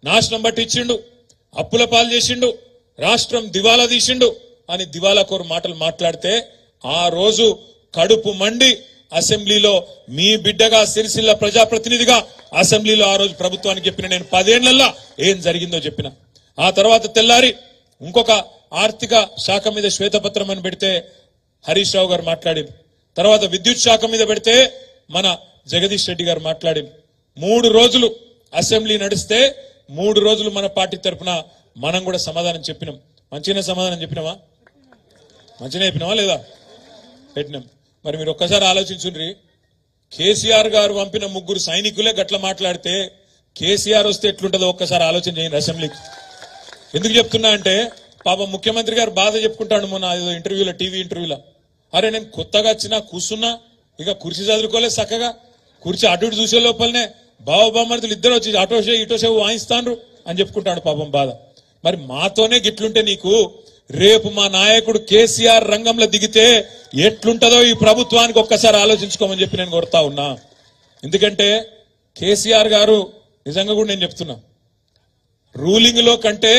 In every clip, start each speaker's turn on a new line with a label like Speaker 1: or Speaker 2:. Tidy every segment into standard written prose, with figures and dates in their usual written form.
Speaker 1: నాశనం పట్టించిండు, అప్పుల పాలు చేసిండు, రాష్ట్రం దివాలా తీసిండు అని దివాలా కోరు మాటలు మాట్లాడితే ఆ రోజు కడుపు మండి అసెంబ్లీలో మీ బిడ్డగా సిరిసిల్ల ప్రజాప్రతినిధిగా అసెంబ్లీలో ఆ రోజు ప్రభుత్వానికి చెప్పిన నేను 10 ఏళ్లలో ఏం జరిగిందో చెప్పిన. ఆ తర్వాత తెల్లారి ఇంకొక ఆర్థిక శాఖ మీద శ్వేతపత్రం అని పెడితే హరీష్ రావు గారు మాట్లాడింది. తర్వాత విద్యుత్ శాఖ మీద పెడితే మన జగదీష్ రెడ్డి గారు మాట్లాడింది. 3 రోజులు అసెంబ్లీ నడిస్తే 3 రోజులు మన పార్టీ తరఫున మనం కూడా సమాధానం చెప్పినాం. మంచిగానే సమాధానం చెప్పినామా? మంచిగానే చెప్పినామా లేదా? పెట్టినాం. మరి మీరు ఒక్కసారి ఆలోచించుండ్రి, కేసీఆర్ గారు పంపిన 3 సైనికులే గట్ల మాట్లాడితే కేసీఆర్ వస్తే ఎట్లుంటుందో ఒక్కసారి ఆలోచన చేయండి అసెంబ్లీకి. ఎందుకు చెప్తున్నా అంటే పాపం ముఖ్యమంత్రి గారు బాధ చెప్పుకుంటాడు మొన్న ఏదో ఇంటర్వ్యూలో, టీవీ ఇంటర్వ్యూలో. అరే నేను కొత్తగా వచ్చినా కూర్చున్నా, ఇక కుర్చీ చదువుకోలేదు చక్కగా, కుర్చీ అటు ఇటు చూసే లోపలనే బావబామర్దులు ఇద్దరు వచ్చి అటోషే ఇటోషే వాయిస్తాండ్రు అని చెప్పుకుంటాడు పాపం బాధ. మరి మాతోనే గిట్లుంటే నీకు రేపు మా నాయకుడు కేసీఆర్ రంగంలో దిగితే ఎట్లుంటదో ఈ ప్రభుత్వానికి ఒక్కసారి ఆలోచించుకోమని చెప్పి నేను కోరుతా ఉన్నా. ఎందుకంటే కేసీఆర్ గారు నిజంగా కూడా నేను చెప్తున్నా, రూలింగ్ లో కంటే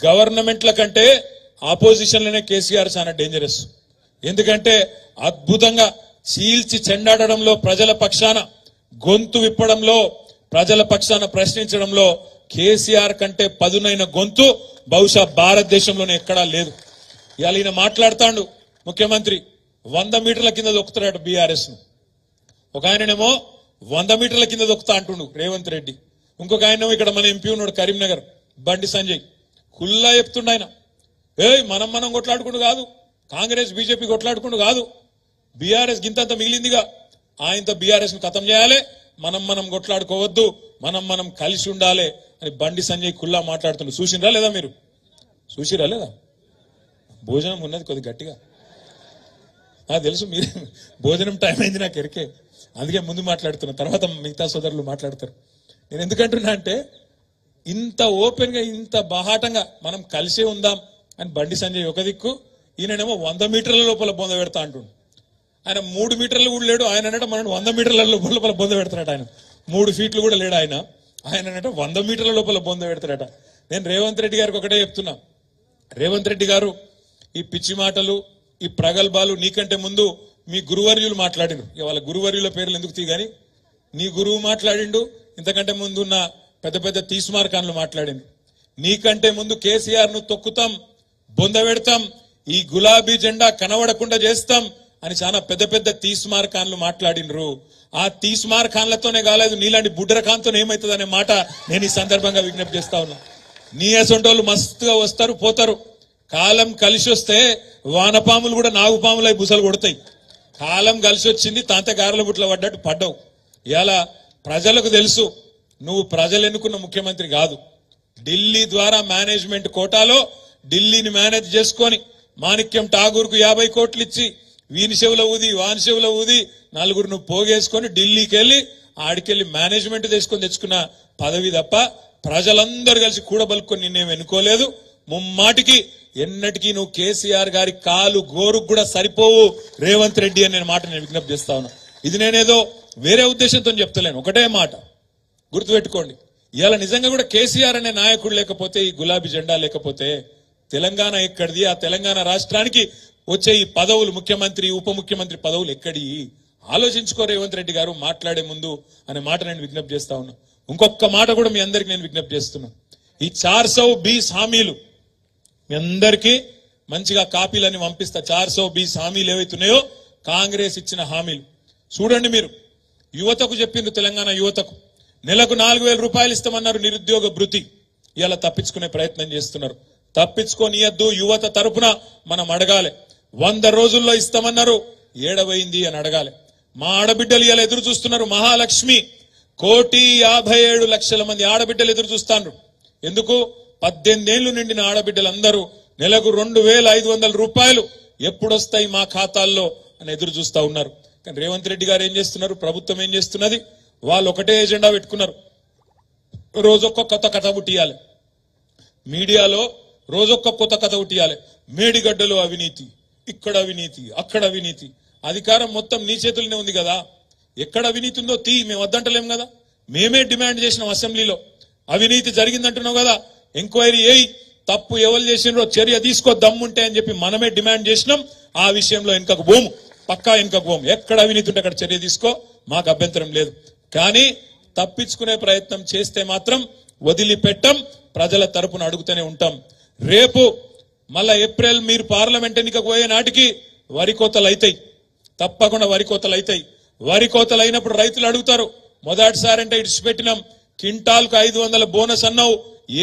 Speaker 1: గవర్నమెంట్ల కంటే ఆపోజిషన్లోనే కేసీఆర్ చాలా డేంజరస్. ఎందుకంటే అద్భుతంగా చీల్చి చెండాడడంలో, ప్రజల పక్షాన గొంతు విప్పడంలో, ప్రజల పక్షాన ప్రశ్నించడంలో కేసీఆర్ కంటే పదునైన గొంతు బహుశా భారతదేశంలోనే ఎక్కడా లేదు. ఇవాళ ఈయన మాట్లాడుతాడు ముఖ్యమంత్రి 100 మీటర్ల కింద దొక్కుతాడు బీఆర్ఎస్ ను. ఒక ఆయననేమో 100 మీటర్ల కింద దొక్కుతా అంటుండు రేవంత్ రెడ్డి. ఇంకొక ఆయనేమో ఇక్కడ మన ఎంపీ ఉన్నాడు కరీంనగర్ బండి సంజయ్, కుల్లా చెప్తుండ ఆయన, మనం కొట్లాడుకుంటూ కాదు, కాంగ్రెస్ బీజేపీ కొట్లాడుకుంటూ కాదు, బీఆర్ఎస్ గింతంత మిగిలిందిగా, ఆయనతో బీఆర్ఎస్ ను ఖతం చేయాలి, మనం కొట్లాడుకోవద్దు, మనం కలిసి ఉండాలి అని బండి సంజయ్ కుల్లా మాట్లాడుతుండ్రు. చూసిరా లేదా? మీరు చూసిరా లేదా? భోజనం ఉన్నది కొద్ది గట్టిగా నాకు తెలుసు, మీరు భోజనం టైం అయింది నాకు ఎరికే, అందుకే ముందు మాట్లాడుతున్నా, తర్వాత మిగతా సోదరులు మాట్లాడతారు. నేను ఎందుకంటున్నా అంటే ఇంత ఓపెన్ గా ఇంత బాహాటంగా మనం కలిసే ఉందాం అని బండి సంజయ్ ఒక దిక్కు, ఈయననేమో 100 మీటర్ల లోపల బొంద పెడతా అంటుండు. ఆయన 3 మీటర్లు కూడా లేడు, ఆయన అంటే మనం 100 మీటర్ల లోపల బొంద పెడతాడట. ఆయన 3 ఫీట్లు కూడా లేడు ఆయన అంటే 100 మీటర్ల లోపల బొంద పెడతాడట. నేను రేవంత్ రెడ్డి గారికి ఒకటే చెప్తున్నా, రేవంత్ రెడ్డి గారు ఈ పిచ్చి మాటలు, ఈ ప్రగల్భాలు నీకంటే ముందు మీ గురువర్యులు మాట్లాడిండు. వాళ్ళ గురువర్యుల పేర్లు ఎందుకు తీగాని, నీ గురువు మాట్లాడిండు, ఇంతకంటే ముందు ఉన్న పెద్ద పెద్ద తీస్మార్కాన్లు మాట్లాడిండు. నీకంటే ముందు కేసీఆర్ ను తొక్కుతాం, బొంద పెడతాం, ఈ గులాబీ జెండా కనబడకుండా చేస్తాం అని చాలా పెద్ద పెద్ద తీస్మార్కాన్లు మాట్లాడినరు. ఆ తీస్మార్కాన్లతోనే కాలేదు, నీలాంటి బుడ్డరకాంతో ఏమవుతుంది అనే మాట నేను ఈ సందర్భంగా విజ్ఞప్తి చేస్తా ఉన్నా. నీ అసొంటోళ్ళు మస్తుగా వస్తారు పోతారు, కాలం కలిసి వస్తే వానపాములు కూడా నాగుపాములై బుసలు కొడతాయి. కాలం కలిసి వచ్చింది, తాంతగారుల బుట్ల పడ్డట్టు పడ్డావు. ఇలా ప్రజలకు తెలుసు నువ్వు ప్రజలు ఎన్నుకున్న ముఖ్యమంత్రి కాదు. ఢిల్లీ ద్వారా మేనేజ్మెంట్ కోటాలో ఢిల్లీని మేనేజ్ చేసుకొని మాణిక్యం ఠాగూర్ కు 50 కోట్లు ఇచ్చి వీని చెవుల ఊది వాని చెవుల ఊది నలుగురు నువ్వు పోగేసుకొని ఢిల్లీకి వెళ్ళి ఆడికెళ్ళి మేనేజ్మెంట్ తీసుకొని తెచ్చుకున్న పదవి తప్ప ప్రజలందరూ కలిసి కూడబలుకొని నిన్నేం ఎన్నుకోలేదు. ముమ్మాటికి ఎన్నటికీ నువ్వు కేసీఆర్ గారి కాలు గోరుకు కూడా సరిపోవు రేవంత్ రెడ్డి అని మాట నేను విజ్ఞప్తి చేస్తా ఉన్నా. ఇది నేనేదో వేరే ఉద్దేశంతో చెప్తలేను, ఒకటే మాట గుర్తుపెట్టుకోండి. ఇవాళ నిజంగా కూడా కేసీఆర్ అనే నాయకుడు లేకపోతే, ఈ గులాబీ జెండా లేకపోతే తెలంగాణ ఎక్కడిది? ఆ తెలంగాణ రాష్ట్రానికి వచ్చే ఈ పదవులు, ముఖ్యమంత్రి ఉప ముఖ్యమంత్రి పదవులు ఎక్కడి? ఆలోచించుకో రేవంత్ రెడ్డి గారు మాట్లాడే ముందు అనే మాట నేను విజ్ఞప్తి చేస్తా ఉన్నా. ఇంకొక మాట కూడా మీ అందరికి నేను విజ్ఞప్తి చేస్తున్నా. ఈ 420 హామీలు మీ అందరికీ మంచిగా కాపీలని పంపిస్తా. 420 హామీలు ఏవైతున్నాయో కాంగ్రెస్ ఇచ్చిన హామీలు చూడండి. మీరు యువతకు చెప్పిండ్రు, తెలంగాణ యువతకు నెలకు 4,000 రూపాయలు ఇస్తామన్నారు నిరుద్యోగ భృతి. ఇలా తప్పించుకునే ప్రయత్నం చేస్తున్నారు. తప్పించుకోనియద్దు. యువత తరపున మనం అడగాలి. 100 రోజుల్లో ఇస్తామన్నారు, ఏడవైంది అని అడగాలి. మా ఆడబిడ్డలు ఇలా ఎదురు చూస్తున్నారు. మహాలక్ష్మి 1,57,00,000 మంది ఆడబిడ్డలు ఎదురు చూస్తాండ్రు. ఎందుకు? 18 ఏళ్లు నిండిన ఆడబిడ్డలందరూ నెలకు 2,500 రూపాయలు ఎప్పుడొస్తాయి మా ఖాతాల్లో అని ఎదురు చూస్తా ఉన్నారు. కానీ రేవంత్ రెడ్డి గారు ఏం చేస్తున్నారు? ప్రభుత్వం ఏం చేస్తున్నది? వాళ్ళు ఒకటే ఎజెండా పెట్టుకున్నారు. రోజొక్క కొత్త కథ ఉట్టియాలి, మీడియాలో రోజొక్క కొత్త కథ ఉట్టియాలి. మేడిగడ్డలో అవినీతి, ఇక్కడ అవినీతి, అక్కడ అవినీతి. అధికారం మొత్తం నీ చేతుల్లోనే ఉంది కదా. ఎక్కడ అవినీతి ఉందో మేము వద్దంటలేం కదా. మేమే డిమాండ్ చేసినాం అసెంబ్లీలో. అవినీతి జరిగిందంటున్నావు కదా, ఎంక్వైరీ చేయి, తప్పు ఎవరు చేసినో చర్య తీసుకో దమ్ముంటే అని చెప్పి మనమే డిమాండ్ చేసినాం. ఆ విషయంలో వెనుకకు పోము, పక్కా వెనుకకు పోము. ఎక్కడ అవినీతి ఉంటే అక్కడ చర్య తీసుకో, మాకు అభ్యంతరం లేదు. కానీ తప్పించుకునే ప్రయత్నం చేస్తే మాత్రం వదిలిపెట్టం, ప్రజల తరపున అడుగుతూనే ఉంటాం. రేపు మళ్ళా ఏప్రిల్ మీరు పార్లమెంట్ ఎన్నికకు పోయే నాటికి వరి కోతలు అవుతాయి, తప్పకుండా వరి కోతలు అవుతాయి. వరి కోతలు అయినప్పుడు రైతులు అడుగుతారు, మొదటిసారి అంటే ఇడిచిపెట్టినాం, క్వింటాల్కు 500 బోనస్ అన్నావు,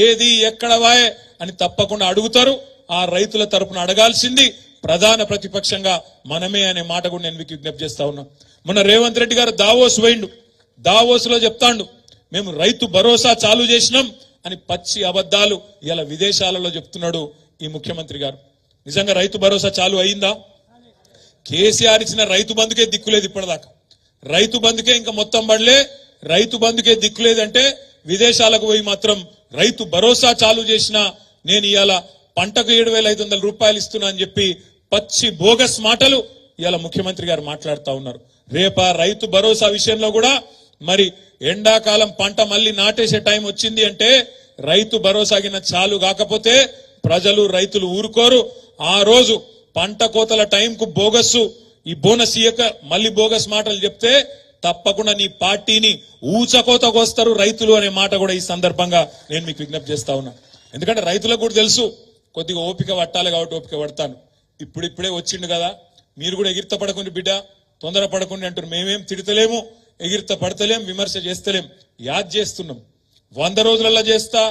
Speaker 1: ఏది ఎక్కడ వాయే అని తప్పకుండా అడుగుతారు. ఆ రైతుల తరపున అడగాల్సింది ప్రధాన ప్రతిపక్షంగా మనమే అనే మాట కూడా నేను మీకు విజ్ఞప్తి చేస్తా ఉన్నా. మొన్న రేవంత్ రెడ్డి గారు దావోస్ పోయిండు, దావోస్ లో చెప్తాండు మేము రైతు భరోసా చాలు చేసినాం అని పచ్చి అబద్ధాలు ఇలా విదేశాలలో చెప్తున్నాడు ఈ ముఖ్యమంత్రి గారు. నిజంగా రైతు భరోసా చాలు అయిందా? కేసీఆర్ ఇచ్చిన రైతు బంధుకే దిక్కులేదు ఇప్పటిదాకా, రైతు బంధుకే ఇంకా మొత్తం పడలే, రైతు బంధుకే దిక్కులేదంటే విదేశాలకు పోయి మాత్రం రైతు భరోసా చాలు చేసిన నేను ఇవాళ పంటకు 7,500 రూపాయలు ఇస్తున్నా అని చెప్పి పచ్చి బోగస్ మాటలు ఇవాళ ముఖ్యమంత్రి గారు మాట్లాడుతూ ఉన్నారు. రేపా రైతు భరోసా విషయంలో కూడా మరి ఎండాకాలం పంట మళ్ళీ నాటేసే టైం వచ్చింది అంటే రైతు భరోసా కింద చాలు కాకపోతే ప్రజలు రైతులు ఊరుకోరు. ఆ రోజు పంట కోతల టైంకు బోగస్సు ఈ బోనస్ ఇయ్యక మళ్ళీ బోగస్ మాటలు చెప్తే తప్పకుండా నీ పార్టీని ఊచకోతకు వస్తారు రైతులు అనే మాట కూడా ఈ సందర్భంగా నేను మీకు విజ్ఞప్తి చేస్తా ఉన్నా. ఎందుకంటే రైతులకు కూడా తెలుసు కొద్దిగా ఓపిక పట్టాలి కాబట్టి ఓపిక పడతాను. ఇప్పుడిప్పుడే వచ్చిండు కదా, మీరు కూడా ఎగిరిత పడకుండా బిడ్డ, తొందర పడకుండా అంటారు. మేమేం తిడతలేము, ఎగిరిత పడతలేం, విమర్శ చేస్తలేం, యాద్ చేస్తున్నాం. 100 రోజులలో చేస్తా,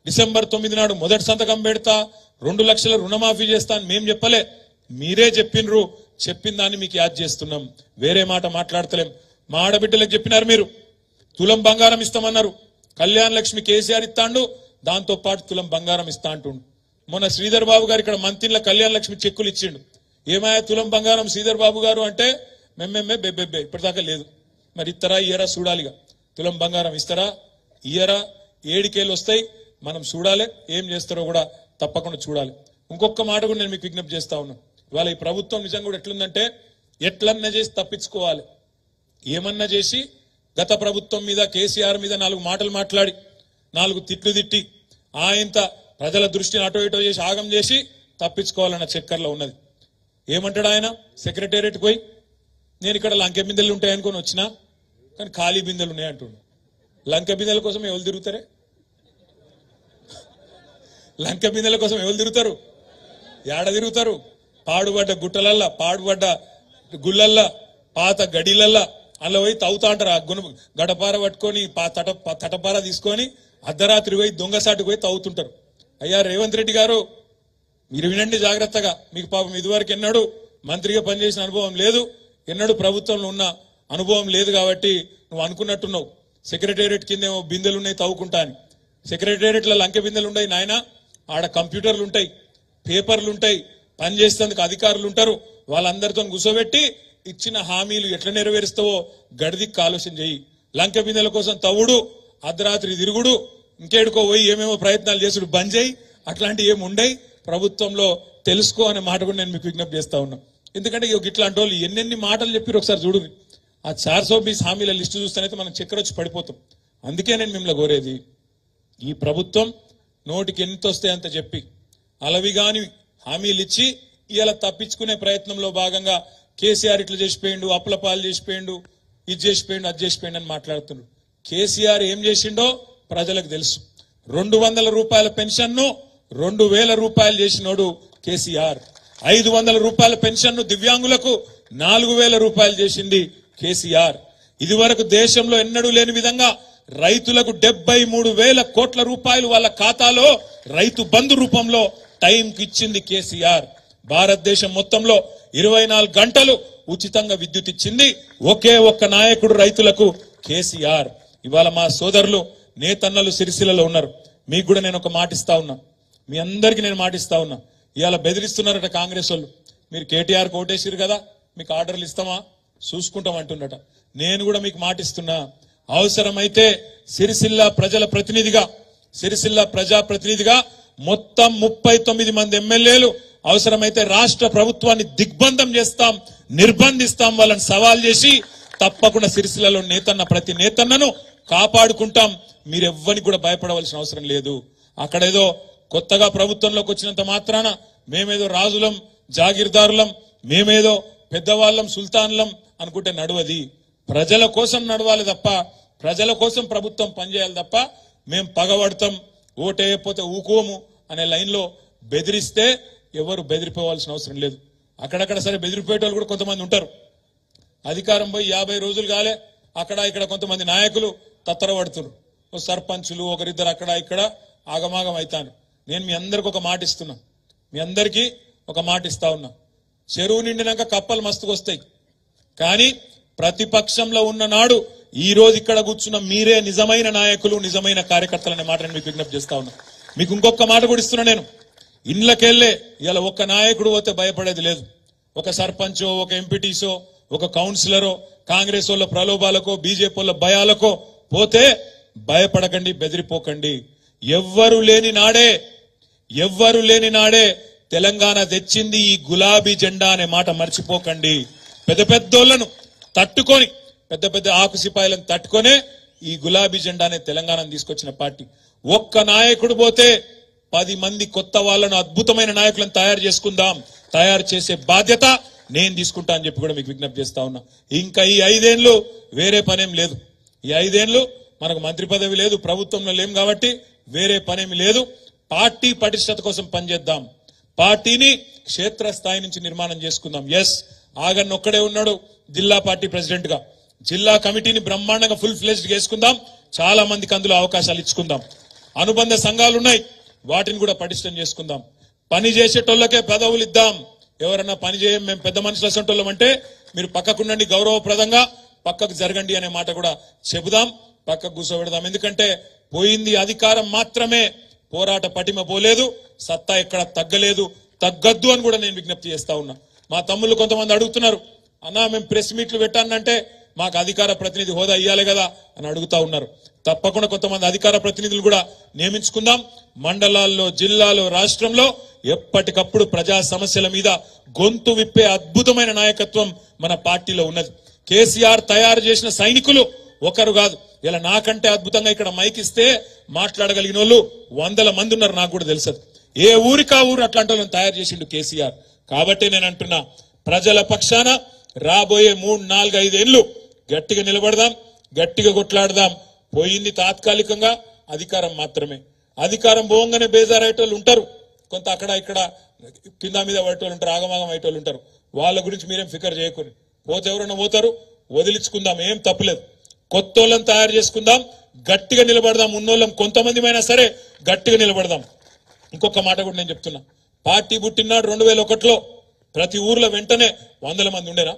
Speaker 1: డిసెంబర్ 9 నాడు మొదటి సంతకం పెడతా, 2 లక్షల రుణమాఫీ చేస్తా అని మేం చెప్పలే, మీరే చెప్పినరు. చెప్పిన దాన్ని మీకు యాద్ చేస్తున్నాం, వేరే మాట మాట్లాడతలేం. మా ఆడబిడ్డలకు చెప్పినారు మీరు, తులం బంగారం ఇస్తామన్నారు. కళ్యాణ లక్ష్మి కేసీఆర్ ఇస్తాండు, దాంతో పాటు తులం బంగారం ఇస్తా అంటుండు. మొన్న శ్రీధర్ బాబు గారు ఇక్కడ మంత్రిలో కళ్యాణ లక్ష్మి చెక్కులు ఇచ్చిండు. ఏమాయా తులం బంగారం శ్రీధర్ బాబు గారు అంటే మెమ్మెమ్మే బెబ్బెబ్బే ఇప్పటిదాకా లేదు. మరి ఇస్తారా ఇయ్యరా చూడాలిగా. తులం బంగారం ఇస్తారా ఇయ్యరా, 7 కేలు వస్తాయి, మనం చూడాలి, ఏం చేస్తారో కూడా తప్పకుండా చూడాలి. ఇంకొక మాట కూడా నేను మీకు విజ్ఞప్తి చేస్తా ఉన్నాను. ఇవాళ ఈ ప్రభుత్వం నిజంగా కూడా ఎట్లుందంటే ఎట్లన్నా చేసి తప్పించుకోవాలి. ఏమన్నా చేసి గత ప్రభుత్వం మీద కేసీఆర్ మీద 4 మాటలు మాట్లాడి 4 తిట్లు తిట్టి ఆయంత ప్రజల దృష్టిని అటో ఇటో చేసి ఆగం చేసి తప్పించుకోవాలన్న చక్కర్లో ఉన్నది. ఏమంటాడు ఆయన సెక్రటేరియట్కి పోయి, నేను ఇక్కడ లంకె బిందెలు ఉంటాయనుకొని వచ్చినా కానీ ఖాళీ బిందెలు ఉన్నాయంటుండు. లంకె బిందెల కోసం ఎవరు తిరుగుతారే? లంకె బిందెల కోసం ఎవరు తిరుగుతారు? ఏడ తిరుగుతారు? పాడుబడ్డ గుట్టలల్లా, పాడుబడ్డ గుళ్ళల్లా, పాత గడిలల్లా అలా పోయి తవ్వుతా అంటారు. ఆ గడపార పట్టుకొని తటపార తీసుకొని అర్ధరాత్రి పోయి దొంగసాటుకు పోయి తవ్వుతుంటారు. అయ్యా రేవంత్ రెడ్డి గారు, మీరు వినండి జాగ్రత్తగా. మీకు పాపం ఇదివరకు ఎన్నడూ మంత్రిగా పనిచేసిన అనుభవం లేదు, ఎన్నడూ ప్రభుత్వంలో ఉన్న అనుభవం లేదు కాబట్టి నువ్వు అనుకున్నట్టున్నావు సెక్రటేరియట్ కిందేమో బిందెలు ఉన్నాయి తవ్వుకుంటా అని. సెక్రటేరియట్లో లంకె బిందెలు ఉంటాయి నాయన, ఆడ కంప్యూటర్లు ఉంటాయి, పేపర్లు ఉంటాయి, పనిచేసేందుకు అధికారులు ఉంటారు. వాళ్ళందరితో కూర్చోబెట్టి ఇచ్చిన హామీలు ఎట్లా నెరవేరుస్తావో గడిదికి ఆలోచన చెయ్యి. లంకె బిందెల కోసం తవ్వుడు, అర్ధరాత్రి తిరుగుడు, ఇంకేడుకో పోయి ఏమేమో ప్రయత్నాలు చేసుడు బంద్ చేయి. అట్లాంటివి ఏమి ఉండయి ప్రభుత్వంలో, తెలుసుకో అనే మాట కూడా నేను మీకు విజ్ఞప్తి చేస్తా ఉన్నా. ఎందుకంటే ఇట్లాంటి వాళ్ళు ఎన్నెన్ని మాటలు చెప్పారు ఒకసారి చూడు. ఆ 420 హామీల లిస్టు చూస్తేనైతే మనం చక్కెర వచ్చి పడిపోతాం. అందుకే నేను మిమ్మల్ని కోరేది, ఈ ప్రభుత్వం నోటికి ఎంత వస్తే అంత చెప్పి అలవిగాని హామీలు ఇచ్చి ఇలా తప్పించుకునే ప్రయత్నంలో భాగంగా కేసీఆర్ ఇట్లా చేసిపోయిండు, అప్పుల పాలు చేసిపోయిండు, ఇది చేసిపోయిండు, అది చేసిపోయిండు అని మాట్లాడుతున్నాడు. కేసీఆర్ ఏం చేసిండో ప్రజలకు తెలుసు. 200 రూపాయల పెన్షన్ ను 2,000 రూపాయలు చేసినోడు కేసీఆర్. 500 రూపాయల పెన్షన్ ను దివ్యాంగులకు 4,000 రూపాయలు చేసింది కేసీఆర్. ఇది వరకు దేశంలో ఎన్నడూ లేని విధంగా రైతులకు 73,000 కోట్ల రూపాయలు వాళ్ళ ఖాతాలో రైతు బంధు రూపంలో టైంకి ఇచ్చింది కేసీఆర్. భారతదేశం మొత్తంలో 24 గంటలు ఉచితంగా విద్యుత్ ఇచ్చింది ఒకే ఒక్క నాయకుడు రైతులకు, కేసీఆర్. ఇవాళ మా సోదరులు నేతన్నలు సిరిసిల్లలో ఉన్నారు. మీకు కూడా నేను ఒక మాట ఇస్తా ఉన్నా, మీ అందరికీ నేను మాట ఇస్తా ఉన్నా. ఇవాళ బెదిరిస్తున్నారట కాంగ్రెస్ వాళ్ళు, మీరు కేటీఆర్ కోటేసిరు కదా మీకు ఆర్డర్లు ఇస్తామా చూసుకుంటాం అంటున్నట. నేను కూడా మీకు మాట ఇస్తున్నా, అవసరమైతే సిరిసిల్ల ప్రజల ప్రతినిధిగా, సిరిసిల్ల ప్రజా ప్రతినిధిగా మొత్తం 39 మంది ఎమ్మెల్యేలు అవసరమైతే రాష్ట్ర ప్రభుత్వాన్ని దిగ్బంధం చేస్తాం, నిర్బంధిస్తాం, వాళ్ళని సవాల్ చేసి తప్పకుండా సిరిసిల్లలో నేతన్న ప్రతి నేతన్నను కాపాడుకుంటాం. మీరెవ్వరికి కూడా భయపడవలసిన అవసరం లేదు. అక్కడేదో కొత్తగా ప్రభుత్వంలోకి వచ్చినంత మాత్రాన మేమేదో రాజులం, జాగీర్దారులం, మేమేదో పెద్దవాళ్ళం, సుల్తాన్లం అనుకుంటే నడవది. ప్రజల కోసం నడవాలి తప్ప, ప్రజల కోసం ప్రభుత్వం పనిచేయాలి తప్ప మేం పగబడతాం, ఓటేయకపోతే ఊకోము అనే లైన్లో బెదిరిస్తే ఎవరు బెదిరిపోవాల్సిన అవసరం లేదు. అక్కడక్కడ సరే బెదిరిపోయేటోళ్ళు కూడా కొంతమంది ఉంటారు. అధికారం పోయి 50 రోజులు కాలే, అక్కడ ఇక్కడ కొంతమంది నాయకులు తత్తరపడుతున్నారు. సర్పంచులు ఒకరిద్దరు అక్కడ ఇక్కడ ఆగమాగం అవుతాను. నేను మీ అందరికి ఒక మాట ఇస్తున్నా, మీ అందరికీ ఒక మాట ఇస్తా ఉన్నా. చెరువు నిండినాక కప్పలు మస్తుకు వస్తాయి, కానీ ప్రతిపక్షంలో ఉన్న నాడు ఈ రోజు ఇక్కడ కూర్చున్న మీరే నిజమైన నాయకులు, నిజమైన కార్యకర్తలు అనే మాట మీకు విజ్ఞప్తి చేస్తా ఉన్నా. మీకు ఇంకొక మాట కూడా ఇస్తున్నా. నేను ఇండ్లకెళ్లే ఇలా ఒక్క నాయకుడు పోతే భయపడేది లేదు. ఒక సర్పంచో, ఒక ఎంపీటీసో, ఒక కౌన్సిలరో, కాంగ్రెస్ వాళ్ళ ప్రలోభాలకో, బీజేపీ వాళ్ళ భయాలకో పోతే భయపడకండి, బెదిరిపోకండి. ఎవ్వరు లేని నాడే తెలంగాణ తెచ్చింది ఈ గులాబీ జెండా అనే మాట మర్చిపోకండి. పెద్ద పెద్దోళ్లను తట్టుకొని, పెద్ద పెద్ద ఆకు సిపాయిలను తట్టుకొనే ఈ గులాబీ జెండానే తెలంగాణను తీసుకొచ్చిన పార్టీ. ఒక్క నాయకుడు పోతే 10 మంది కొత్త వాళ్ళను, అద్భుతమైన నాయకులను తయారు చేసుకుందాం. తయారు చేసే బాధ్యత నేను తీసుకుంటా అని చెప్పి కూడా మీకు విజ్ఞప్తి చేస్తా ఉన్నా. ఇంకా ఈ 5 ఏళ్లు వేరే పనేం లేదు. ఈ 5 ఏళ్లు మనకు మంత్రి పదవి లేదు, ప్రభుత్వంలో లేం కాబట్టి వేరే పనేమి లేదు. పార్టీ పటిష్టత కోసం పనిచేద్దాం. పార్టీని క్షేత్రస్థాయి నుంచి నిర్మాణం చేసుకుందాం. ఎస్, ఆగన్ ఒక్కడే ఉన్నాడు జిల్లా పార్టీ ప్రెసిడెంట్ గా. జిల్లా కమిటీని బ్రహ్మాండంగా ఫుల్ ఫ్లెజ్డ్ చేసుకుందాం. చాలా మందికి అందులో అవకాశాలు ఇచ్చుకుందాం. అనుబంధ సంఘాలు ఉన్నాయి, వాటిని కూడా పటిష్టం చేసుకుందాం. పని చేసేటోళ్ళకే పదవులు ఇద్దాం. ఎవరన్నా పని చేయం, మేము పెద్ద మనుషులు అసంటోళ్ళం అంటే మీరు పక్కకుండండి, గౌరవప్రదంగా పక్కకు జరగండి అనే మాట కూడా చెబుదాం. పక్కకు కూర్చోబెడదాం. ఎందుకంటే పోయింది అధికారం మాత్రమే, పోరాట పటిమ పోలేదు, సత్తా ఎక్కడ తగ్గలేదు, తగ్గద్దు అని కూడా నేను విజ్ఞప్తి చేస్తా ఉన్నా. మా తమ్ముళ్ళు కొంతమంది అడుగుతున్నారు, అన్నా మేము ప్రెస్ మీట్లు పెట్టానంటే మాకు అధికార ప్రతినిధి హోదా ఇయ్యాలి కదా అని అడుగుతా ఉన్నారు. తప్పకుండా కొంతమంది అధికార ప్రతినిధులు కూడా నియమించుకుందాం. మండలాల్లో, జిల్లాలో, రాష్ట్రంలో ఎప్పటికప్పుడు ప్రజా సమస్యల మీద గొంతు విప్పే అద్భుతమైన నాయకత్వం మన పార్టీలో ఉన్నది. కేసీఆర్ తయారు చేసిన సైనికులు ఒకరు కాదు. ఇలా నాకంటే అద్భుతంగా ఇక్కడ మైక్ ఇస్తే మాట్లాడగలిగిన వాళ్ళు 100 మంది ఉన్నారు. నాకు కూడా తెలుసు. ఏ ఊరికా ఊరు అట్లాంటి వాళ్ళని తయారు చేసిండు కేసీఆర్. కాబట్టి నేను అంటున్నా, ప్రజల పక్షాన రాబోయే 3, 4, 5 ఏళ్లు గట్టిగా నిలబడదాం, గట్టిగా కొట్లాడదాం. పోయింది తాత్కాలికంగా అధికారం మాత్రమే. అధికారం పోగానే బేజారయ్యేటోళ్ళు ఉంటారు, కొంత అక్కడ ఇక్కడ కింద మీద పడేటోళ్ళు ఉంటారు, ఆగమాగం అయ్యేటోళ్ళు ఉంటారు. వాళ్ళ గురించి మీరేం ఫికర్ చేయకూడదు. పోతే ఎవరైనా పోతారు, వదిలించుకుందాం, ఏం తప్పులేదు. కొత్తోళ్ళని తయారు చేసుకుందాం, గట్టిగా నిలబడదాం. ఉన్నోళ్ళం కొంతమందిమైనా సరే గట్టిగా నిలబడదాం. ఇంకొక మాట కూడా నేను చెప్తున్నా, పార్టీ పుట్టినాడు 2001లో ప్రతి ఊర్లో వెంటనే 100 మంది ఉండేనా?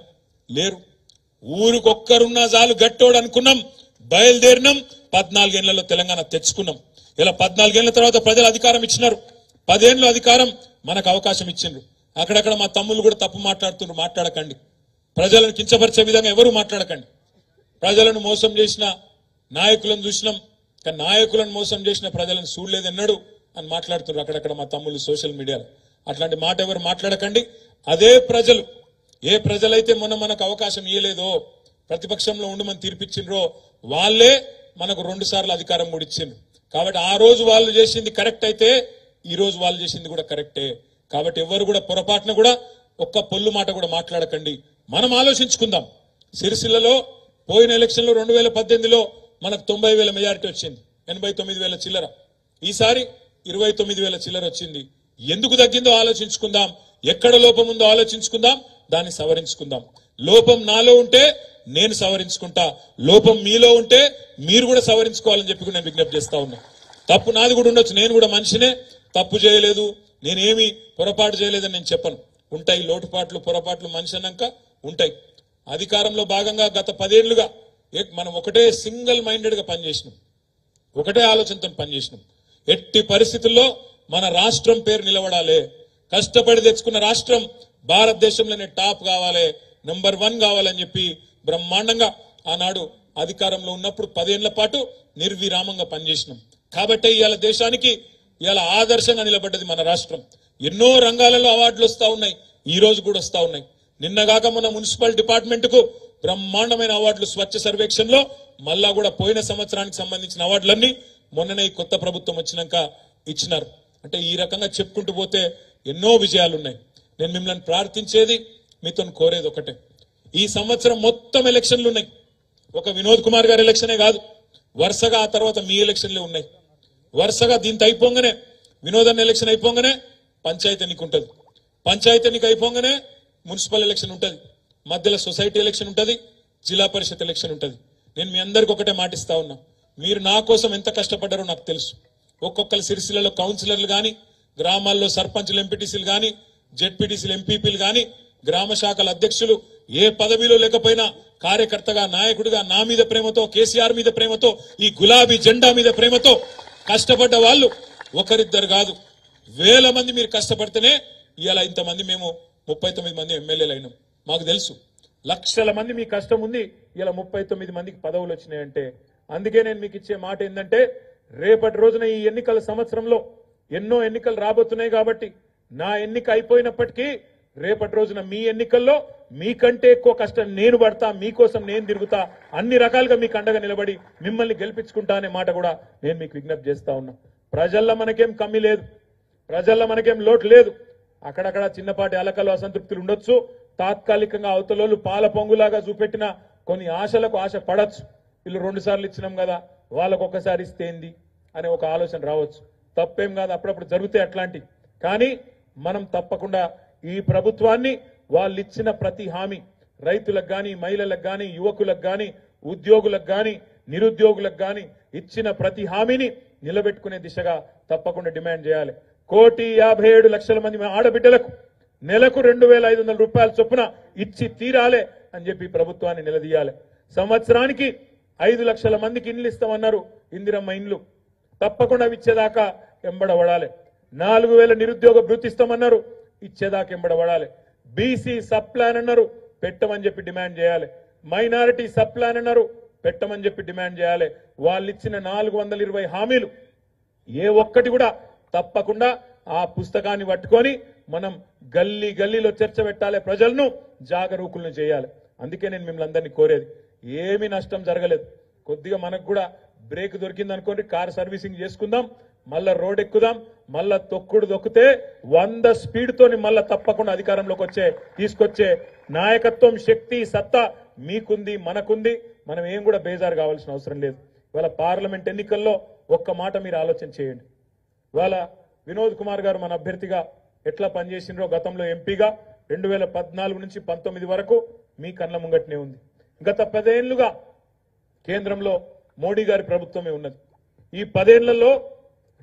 Speaker 1: లేరు. ఊరికొక్కరున్నా చాలు గట్టోడు అనుకున్నాం, బయలుదేరినాం. 14 ఏళ్లలో తెలంగాణ తెచ్చుకున్నాం. ఇలా 14 ఏళ్ల తర్వాత ప్రజలు అధికారం ఇచ్చినారు. 10 ఏళ్ళు అధికారం మనకు అవకాశం ఇచ్చిండ్రు. అక్కడక్కడ మా తమ్ముళ్ళు కూడా తప్పు మాట్లాడుతున్నారు. మాట్లాడకండి, ప్రజలను కించపరిచే విధంగా ఎవరు మాట్లాడకండి. ప్రజలను మోసం చేసిన నాయకులను చూసినాం, కానీ నాయకులను మోసం చేసిన ప్రజలను చూడలేదన్నాడు అని మాట్లాడుతున్నారు అక్కడక్కడ మా తమ్ముళ్ళు సోషల్ మీడియాలో. అట్లాంటి మాట ఎవరు మాట్లాడకండి. అదే ప్రజలు, ఏ ప్రజలైతే మొన్న మనకు అవకాశం ఇవ్వలేదో, ప్రతిపక్షంలో ఉండమని తీర్పిచ్చిండ్రో, వాళ్ళే మనకు 2 సార్లు అధికారం కూడా ఇచ్చిండ్రు. కాబట్టి ఆ రోజు వాళ్ళు చేసింది కరెక్ట్ అయితే ఈ రోజు వాళ్ళు చేసింది కూడా కరెక్టే. కాబట్టి ఎవరు కూడా పొరపాటున కూడా ఒక్క పొల్లు మాట కూడా మాట్లాడకండి. మనం ఆలోచించుకుందాం. సిరిసిల్లలో పోయిన ఎలక్షన్లో 2018లో మనకు 90,000 మెజారిటీ వచ్చింది, 89,000 చిల్లర. ఈసారి 29,000 చిల్లర వచ్చింది. ఎందుకు తగ్గిందో ఆలోచించుకుందాం. ఎక్కడ లోపం ఉందో ఆలోచించుకుందాం, దాన్ని సవరించుకుందాం. లోపం నాలో ఉంటే నేను సవరించుకుంటా, లోపం మీలో ఉంటే మీరు కూడా సవరించుకోవాలని చెప్పి నేను విజ్ఞప్తి చేస్తా ఉన్నా. తప్పు నాది కూడా ఉండొచ్చు, నేను కూడా మనిషినే, తప్పు చేయలేదు, నేనేమి పొరపాటు చేయలేదని నేను చెప్పను. ఉంటాయి లోటుపాట్లు, పొరపాట్లు, మనిషి అన్నాక ఉంటాయి. అధికారంలో భాగంగా గత 10 ఏళ్లుగా మనం ఒకటే సింగిల్ మైండెడ్ గా పనిచేసినాం, ఒకటే ఆలోచనతో పనిచేసినాం. ఎట్టి పరిస్థితుల్లో మన రాష్ట్రం పేరు నిలబడాలి. కష్టపడి తెచ్చుకున్న రాష్ట్రం భారతదేశంలోనే టాప్ కావాలి, నంబర్ 1 కావాలని చెప్పి బ్రహ్మాండంగా ఆనాడు అధికారంలో ఉన్నప్పుడు 10 ఏళ్ల పాటు నిర్విరామంగా పనిచేసినాం. కాబట్టి ఇవాళ దేశానికి ఇవాళ ఆదర్శంగా నిలబడ్డది మన రాష్ట్రం. ఎన్నో రంగాలలో అవార్డులు వస్తా ఉన్నాయి, ఈ రోజు కూడా వస్తా ఉన్నాయి. నిన్నగాక మన మున్సిపల్ డిపార్ట్మెంట్ కు బ్రహ్మాండమైన అవార్డులు, స్వచ్ఛ సర్వేక్షణలో మళ్ళా కూడా పోయిన సంవత్సరానికి సంబంధించిన అవార్డులన్నీ మొన్ననే ఈ కొత్త ప్రభుత్వం వచ్చినాక ఇచ్చినారు. అంటే ఈ రకంగా చెప్పుకుంటూ పోతే ఎన్నో విజయాలు ఉన్నాయి. నేను మిమ్మల్ని ప్రార్థించేది, మీతో కోరేది ఒకటే, ఈ సంవత్సరం మొత్తం ఎలక్షన్లు ఉన్నాయి. ఒక వినోద్ కుమార్ గారి ఎలక్షనే కాదు, వరుసగా ఆ తర్వాత మీ ఎలక్షన్లే ఉన్నాయి. వరుసగా దీంతో అయిపోగానే వినోదన్న ఎలక్షన్ అయిపోగానే పంచాయతీ ఎన్నిక ఉంటుంది, పంచాయతీ ఎన్నిక అయిపోగానే మున్సిపల్ ఎలక్షన్ ఉంటుంది, మధ్యలో సొసైటీ ఎలక్షన్ ఉంటుంది, జిల్లా పరిషత్ ఎలక్షన్ ఉంటుంది. నేను మీ అందరికి ఒకటే మాటిస్తా ఉన్నా, మీరు నా కోసం ఎంత కష్టపడ్డారో నాకు తెలుసు. ఒక్కొక్కరు సిరిసిల్లలో కౌన్సిలర్లు కానీ, గ్రామాల్లో సర్పంచులు ఎంపీటీసీలు కానీ, జెడ్పీటీసీలు ఎంపీపీలు కానీ, గ్రామ శాఖల అధ్యక్షులు ఏ పదవిలో లేకపోయినా కార్యకర్తగా నాయకుడిగా నా మీద ప్రేమతో, కేసీఆర్ మీద ప్రేమతో, ఈ గులాబీ జెండా మీద ప్రేమతో కష్టపడ్డ వాళ్ళు ఒకరిద్దరు కాదు, వేల మంది మీరు కష్టపడితేనే ఇవాళ ఇంతమంది మేము 39 మంది ఎమ్మెల్యేలు అయినాం. మాకు తెలుసు లక్షల మంది మీ కష్టం ఉంది, ఇలా 39 మందికి పదవులు వచ్చినాయంటే. అందుకే నేను మీకు ఇచ్చే మాట ఏంటంటే, రేపటి రోజున ఈ ఎన్నికల సంవత్సరంలో ఎన్నో ఎన్నికలు రాబోతున్నాయి కాబట్టి, నా ఎన్నిక అయిపోయినప్పటికీ రేపటి రోజున మీ ఎన్నికల్లో మీకంటే ఎక్కువ కష్టం నేను పడతా, మీకోసం నేను తిరుగుతా, అన్ని రకాలుగా మీకు అండగా నిలబడి మిమ్మల్ని గెలిపించుకుంటా అనే మాట కూడా నేను మీకు విజ్ఞప్తి చేస్తా ఉన్నా. ప్రజల్లో మనకేం కమ్మి లేదు, ప్రజల్లో మనకేం లోటు లేదు. అక్కడక్కడ చిన్నపాటి అలకలు అసంతృప్తులు ఉండొచ్చు, తాత్కాలికంగా అవతలోళ్ళు పాల పొంగులాగా చూపెట్టిన కొన్ని ఆశలకు ఆశ పడచ్చు. వీళ్ళు 2 సార్లు ఇచ్చినాం కదా, వాళ్ళకు ఒక్కసారి ఇస్తే ఏంది అనే ఒక ఆలోచన రావచ్చు. తప్పేం కాదు, అప్పుడప్పుడు జరుగుతాయి అట్లాంటి. కానీ మనం తప్పకుండా ఈ ప్రభుత్వాన్ని వాళ్ళు ఇచ్చిన ప్రతి హామీ, రైతులకు కానీ, మహిళలకు కానీ, యువకులకు కానీ, ఉద్యోగులకు కానీ, నిరుద్యోగులకు కానీ ఇచ్చిన ప్రతి హామీని నిలబెట్టుకునే దిశగా తప్పకుండా డిమాండ్ చేయాలి. 1,57,00,000 మంది ఆడబిడ్డలకు నెలకు 2,500 రూపాయల చొప్పున ఇచ్చి తీరాలే అని చెప్పి ప్రభుత్వాన్ని నిలదీయాలి. సంవత్సరానికి 5 లక్షల మందికి ఇండ్లు ఇస్తామన్నారు, ఇందిరమ్మ ఇండ్లు తప్పకుండా ఇచ్చేదాకా ఎంబడబడాలి. 4,000 నిరుద్యోగ భృతి ఇస్తామన్నారు, ఇచ్చేదాకా ఎంబడబడాలి. బీసీ సబ్ ప్లాన్ అన్నారు, పెట్టమని చెప్పి డిమాండ్ చేయాలి. మైనారిటీ సబ్ ప్లాన్ అన్నారు, పెట్టమని చెప్పి డిమాండ్ చేయాలి. వాళ్ళు ఇచ్చిన 420 హామీలు ఏ ఒక్కటి కూడా తప్పకుండా ఆ పుస్తకాన్ని పట్టుకొని మనం గల్లీ గల్లీలో చర్చ పెట్టాలి, ప్రజలను జాగరూకులను చేయాలి. అందుకే నేను మిమ్మల్ని అందరినీ కోరేది, ఏమీ నష్టం జరగలేదు. కొద్దిగా మనకు కూడా బ్రేక్ దొరికింది అనుకోండి, కార్ సర్వీసింగ్ చేసుకుందాం, మళ్ళా రోడ్ ఎక్కుదాం, మళ్ళా తొక్కుడు దొక్కితే 100 స్పీడ్తోని మళ్ళా తప్పకుండా అధికారంలోకి తీసుకొచ్చే నాయకత్వం, శక్తి, సత్తా మీకుంది, మనకుంది. మనం ఏం కూడా బేజారు కావాల్సిన అవసరం లేదు. ఇవాళ పార్లమెంట్ ఎన్నికల్లో ఒక్క మాట మీరు ఆలోచన చేయండి. ఇవాళ వినోద్ కుమార్ గారు మన అభ్యర్థిగా ఎట్లా పనిచేసినరో, గతంలో ఎంపీగా 2014 నుంచి 19 వరకు మీ కళ్ళ ముంగట్నే ఉంది. గత 10 ఏళ్లుగా కేంద్రంలో మోడీ గారి ప్రభుత్వమే ఉన్నది. ఈ 10 ఏళ్లలో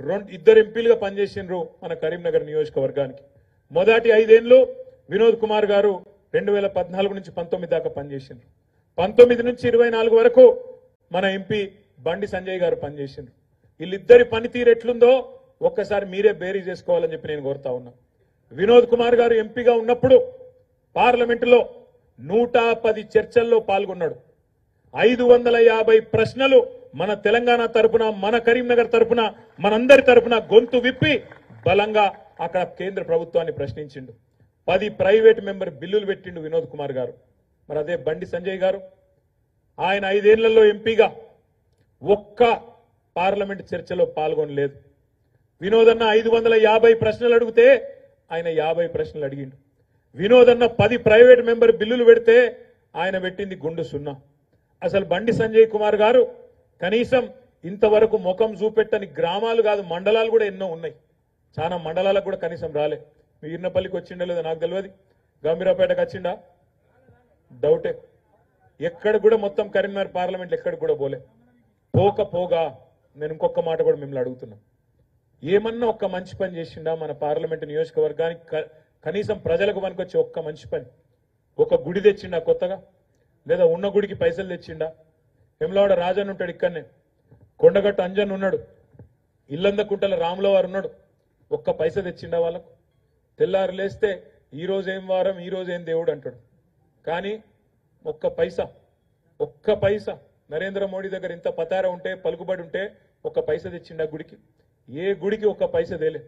Speaker 1: 2 ఎంపీలుగా పనిచేసినారు మన కరీంనగర్ నియోజకవర్గానికి. మొదటి 5 ఏళ్లు వినోద్ కుమార్ గారు 2014 నుంచి 19 దాకా పనిచేసినారు. 19 నుంచి 24 వరకు మన ఎంపీ బండి సంజయ్ గారు పనిచేసినారు. వీళ్ళిద్దరి పనితీరు ఎట్లుందో ఒక్కసారి మీరే బేరీ చేసుకోవాలని చెప్పి నేను కోరుతా ఉన్నా. వినోద్ కుమార్ గారు ఎంపీగా ఉన్నప్పుడు పార్లమెంటులో 110 చర్చల్లో పాల్గొన్నాడు. 550 ప్రశ్నలు మన తెలంగాణ తరపున, మన కరీంనగర్ తరపున, మనందరి తరపున గొంతు విప్పి బలంగా అక్కడ కేంద్ర ప్రభుత్వాన్ని ప్రశ్నించిండు. 10 ప్రైవేట్ మెంబర్ బిల్లులు పెట్టిండు వినోద్ కుమార్ గారు. మరి అదే బండి సంజయ్ గారు, ఆయన 5 ఏళ్లలో ఎంపీగా ఒక్క పార్లమెంట్ చర్చలో పాల్గొనలేదు. వినోదన్న 550 ప్రశ్నలు అడిగితే ఆయన 50 ప్రశ్నలు అడిగిండు. వినోదన్న 10 ప్రైవేట్ మెంబర్ బిల్లులు పెడితే ఆయన పెట్టింది గుండు 0. అసలు బండి సంజయ్ కుమార్ గారు కనీసం ఇంతవరకు ముఖం చూపెట్టని గ్రామాలు కాదు, మండలాలు కూడా ఎన్నో ఉన్నాయి. చాలా మండలాలకు కూడా కనీసం రాలే. మీ ఇర్నపల్లికి వచ్చిండో లేదో నాకు తెలియదు, గంభీరాపేటకు వచ్చిండా డౌటే. ఎక్కడ కూడా మొత్తం కరీంనగర్ పార్లమెంట్ ఎక్కడ కూడా పోలే. పోగా నేను ఇంకొక మాట కూడా మిమ్మల్ని అడుగుతున్నా, ఏమన్నా ఒక్క మంచి పని చేసిండా మన పార్లమెంట్ నియోజకవర్గానికి? కనీసం ప్రజలకు పనికొచ్చే ఒక్క మంచి పని, ఒక గుడి తెచ్చిండా కొత్తగా, లేదా ఉన్న గుడికి పైసలు తెచ్చిండా? వెమ్లవాడ రాజన్ ఉంటాడు, ఇక్కడనే కొండగట్టు అంజన్ ఉన్నాడు, ఇల్లందకుంటల రాముల వారు ఉన్నాడు, ఒక్క పైస తెచ్చిండా వాళ్ళకు? తెల్లారు లేస్తే ఈ రోజు ఏం వారం, ఈ రోజు ఏం దేవుడు అంటాడు. కానీ ఒక్క పైసా నరేంద్ర మోడీ దగ్గర ఇంత పతార ఉంటే, పలుకుబడి ఉంటే ఒక్క పైస తెచ్చిండా గుడికి? ఏ గుడికి ఒక్క పైస తేలే.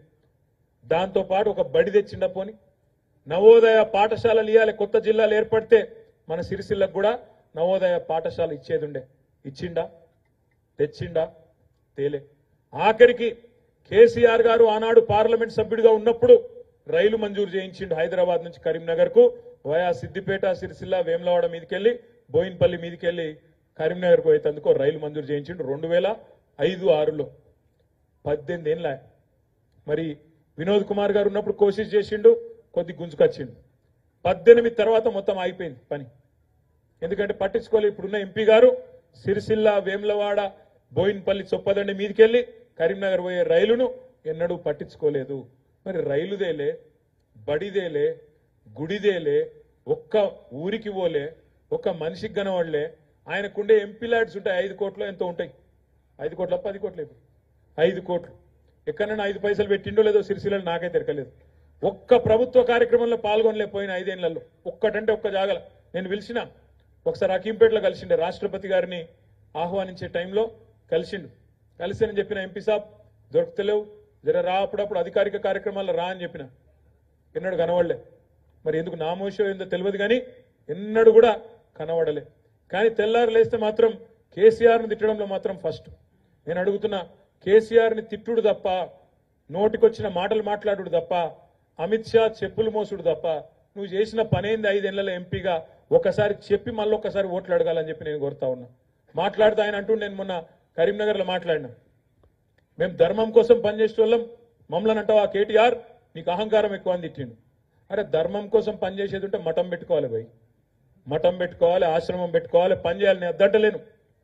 Speaker 1: దాంతో పాటు ఒక బడి తెచ్చిండా? పోని నవోదయ పాఠశాలలు ఇవ్వాలి. కొత్త జిల్లాలు ఏర్పడితే మన సిరిసిల్లకు కూడా నవోదయ పాఠశాల ఇచ్చేది ఉండే. ఇచ్చిండా? తెచ్చిండా? తేలే. ఆఖరికి కేసీఆర్ గారు ఆనాడు పార్లమెంట్ సభ్యుడిగా ఉన్నప్పుడు రైలు మంజూరు చేయించిండు హైదరాబాద్ నుంచి కరీంనగర్ కు వయా సిద్దిపేట, సిరిసిల్ల, వేములవాడ మీదకెళ్లి బోయిన్పల్లి మీదకెళ్లి కరీంనగర్ కు పోయేందుకు రైలు మంజూరు చేయించిండు 2005-6లో. 18 ఏళ్ళ. మరి వినోద్ కుమార్ గారు ఉన్నప్పుడు కోషిష్ చేసిండు, కొద్ది గుంజుకొచ్చిండు. 18 తర్వాత మొత్తం అయిపోయింది పని. ఎందుకంటే పట్టించుకోలేదు. ఇప్పుడున్న ఎంపీ గారు సిరిసిల్ల, వేములవాడ, బోయిన్పల్లి, చొప్పదండి మీదకెళ్లి కరీంనగర్ పోయే రైలును ఎన్నడూ పట్టించుకోలేదు. మరి రైలుదేలే, బడిదేలే, గుడిదేలే, ఒక్క ఊరికి పోలే, ఒక్క మనిషికి కనవాళ్లే. ఆయనకుండే ఎంపీ ల్యాడ్స్ ఉంటాయి 5 కోట్లు ఎంతో ఉంటాయి. 5 కోట్ల 10 కోట్లు 5 కోట్లు. ఎక్కడైనా 5 పైసలు పెట్టిండో లేదో సిరిసిల్లలో నాకైతే తెరకలేదు. ఒక్క ప్రభుత్వ కార్యక్రమంలో పాల్గొనలేకపోయిన 5 ఏళ్లలో ఒక్కటంటే ఒక్క జాగల. నేను పిలిచిన ఒకసారి అకీంపేటలో కలిసిండే, రాష్ట్రపతి గారిని ఆహ్వానించే టైంలో కలిసిండు. కలిసి చెప్పిన ఎంపీ సాబ్ దొరుకుతలేవు, జర రా, అప్పుడప్పుడు అధికారిక కార్యక్రమాల్లో రా అని చెప్పిన. ఎన్నడూ కనవడలే. మరి ఎందుకు నామోషో ఏందో తెలియదు కానీ ఎన్నడూ కూడా కనబడలే. కానీ తెల్లారు లేస్తే మాత్రం కేసీఆర్ని తిట్టడంలో మాత్రం ఫస్ట్. నేను అడుగుతున్నా, కేసీఆర్ని తిట్టుడు తప్ప, నోటికొచ్చిన మాటలు మాట్లాడుడు తప్ప, అమిత్ షా చెప్పులు మోసుడు తప్ప నువ్వు చేసిన పనేంది 5 ఏళ్లలో ఎంపీగా? ఒకసారి చెప్పి మళ్ళీ ఒక్కసారి ఓట్లు అడగాలని చెప్పి నేను కోరుతా ఉన్నా. మాట్లాడుతూ ఆయన అంటూ, నేను మొన్న కరీంనగర్లో మాట్లాడినా, మేము ధర్మం కోసం పనిచేసే వాళ్ళం, మమ్మల్ని అంటావా కేటీఆర్ నీకు అహంకారం ఎక్కువ అని తిట్టిండు. అరే ధర్మం కోసం పనిచేసేది ఉంటే మఠం పెట్టుకోవాలి భయ్, మఠం పెట్టుకోవాలి, ఆశ్రమం పెట్టుకోవాలి, పని చేయాలి. నేను అద్దంటలేను,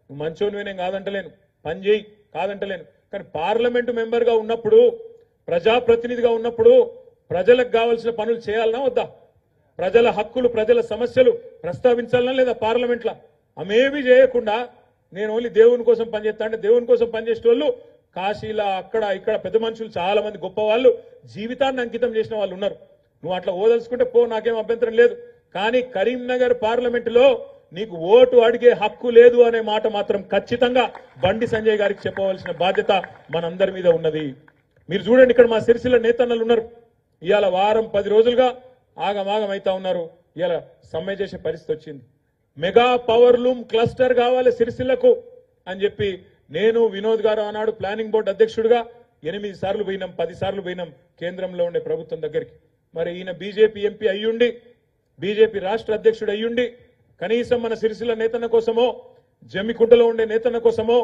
Speaker 1: నువ్వు మంచోనివే, నేను కాదంటలేను, పని చేయి కాదంటలేను. కానీ పార్లమెంటు మెంబర్గా ఉన్నప్పుడు, ప్రజాప్రతినిధిగా ఉన్నప్పుడు ప్రజలకు కావాల్సిన పనులు చేయాలనా వద్దా? ప్రజల హక్కులు, ప్రజల సమస్యలు ప్రస్తావించాలనా లేదా పార్లమెంట్లో? అమేమీ చేయకుండా నేను ఓన్లీ దేవుని కోసం పనిచేస్తా అంటే, దేవుని కోసం పనిచేసే వాళ్ళు కాశీలా అక్కడ ఇక్కడ పెద్ద మనుషులు చాలా మంది గొప్ప వాళ్ళు జీవితాన్ని అంకితం చేసిన వాళ్ళు ఉన్నారు. నువ్వు అట్లా ఓదలుచుకుంటే పో, నాకేం అభ్యంతరం లేదు. కానీ కరీంనగర్ పార్లమెంటులో నీకు ఓటు అడిగే హక్కు లేదు అనే మాట మాత్రం ఖచ్చితంగా బండి సంజయ్ గారికి చెప్పవలసిన బాధ్యత మనందరి మీద ఉన్నది. మీరు చూడండి, ఇక్కడ మా సిరిసిల్ల నేతన్నలు ఉన్నారు. ఇవాళ వారం 10 రోజులుగా ఆగమాగం అవుతా ఉన్నారు. ఇవాళ సమ్మె చేసే పరిస్థితి వచ్చింది. మెగా పవర్ లూమ్ క్లస్టర్ కావాలి సిరిసిల్లకు అని చెప్పి నేను, వినోద్ గారు ఆనాడు ప్లానింగ్ బోర్డు అధ్యక్షుడిగా 8 సార్లు పోయినాం, 10 సార్లు పోయినాం కేంద్రంలో ఉండే ప్రభుత్వం దగ్గరికి. మరి ఈయన బీజేపీ ఎంపీ అయ్యుండి, బీజేపీ రాష్ట్ర అధ్యక్షుడు అయ్యుండి కనీసం మన సిరిసిల్ల నేతన్న కోసమో, జమ్మికుంటలో ఉండే నేతన్న కోసమో